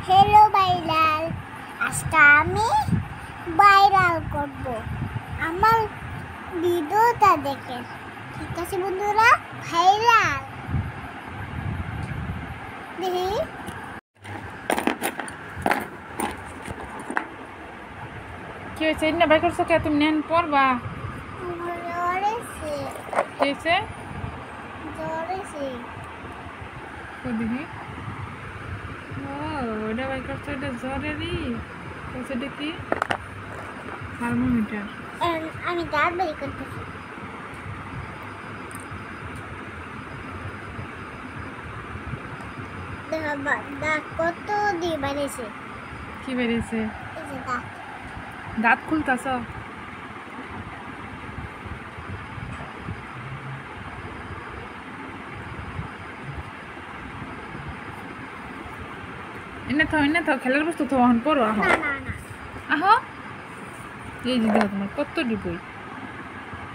Hello viral, আজকে আমি viral করব আমার ভিডিওটা দেখে। ঠিক আছে বন্ধুরা, ভাইরাল দেখি। কি হয়েছে? না বাই করছো কে? তুমি নেন পড়বা। জ্বরেছে কি হয়েছে? জ্বরেছে দেখি। ও ওটা বাই করছো, এটা জ্বরেরই। এটা কি? থার্মোমিটার। আমি দাঁত বের করতেছি। দাঁত কত দিয়ে বেড়েছে। কি বেরিয়েছে? এই যে দাঁত। দাঁত খুলতাছ? এনে থাও খেলার বস্তু তো এখন পড়ো। আহ না না না, আহ এই যে দেখো তোমার কত ডিবই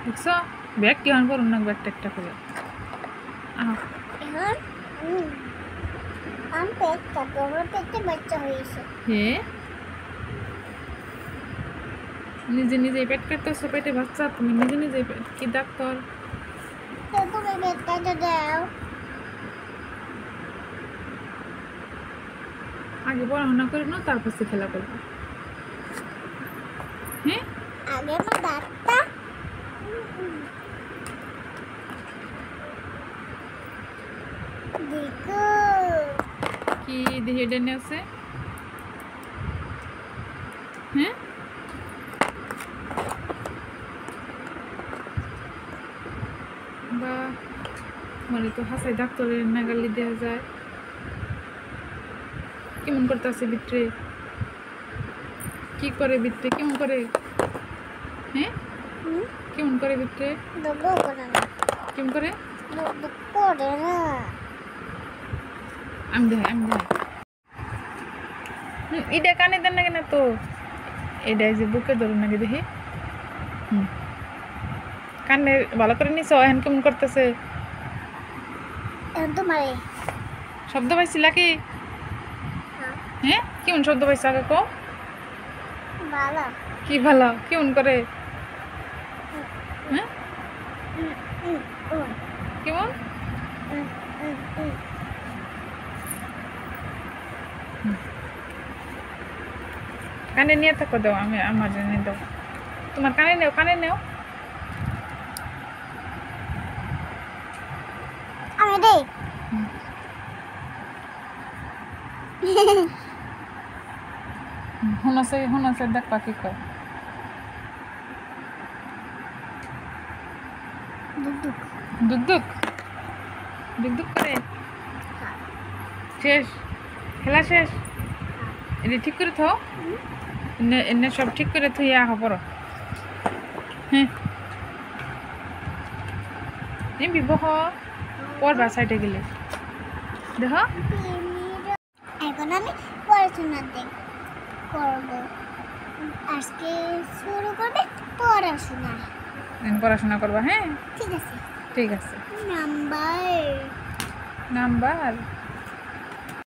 দেখছো। ব্যাগ কি এখন পড়ুন না, ব্যাগটা একটা করে। আহ এখন আমি পেটটা তোমার পেটে বাচ্চা হয়েছে। হে নিজে নিজে পেট কাটতেছো, পেটে বাচ্চা? তুমি নিজে নিজে কি ডাক্তার? তো তুমি পেটটা দাও। আগে পড়াশোনা করে না, তারপর সে খেলা করবে। হ্যাঁ আগে আমার দাঁতটা দেখো। কি দেখি এটা নিয়ে আছে? হ্যাঁ বা মানে তো হাসাই ডাক্তারের নাগালি দেওয়া যায়। কেমন করতেছে ভিতরে? কি করে ভিতরে? কেমন করে? হ্যাঁ কেমন করে ভিতরে? দেবো করে না, কেমন করে? দেবো করে না। আমি দেখাই। এটা কানে দেন না কেন তো? এটা যে বুকে ধরুন নাকি দেখি। কানে ভালো করে নিছ? এখন কেমন করতেছে? এখন তোমার শব্দ পাইছিলা কি? হ্যাঁ কেমন শব্দ পাইছে আগে কো? ভালো। কি ভালো? কেমন করে? হ্যাঁ কেমন? কানে নিয়ে থাকো, দাও আমি আমার জন্য দাও। তোমার কানে নেও, কানে নেও। আমি দে হুনছে দেখ পাখি কয়। দুধ দুক দুক দুক দুক করে। শেষ খেলা শেষ। এটা ঠিক করে থাও। এনে সব ঠিক করে থুই আহ পড়ো। হ্যাঁ নিবি বহ পড়বা সাইডে গেলে দেখো। এখন আমি পড়াশোনা করবো। আজকে শুরু করবে পড়াশোনা। পড়াশোনা করবা? হ্যাঁ ঠিক আছে। ঠিক আছে। Number number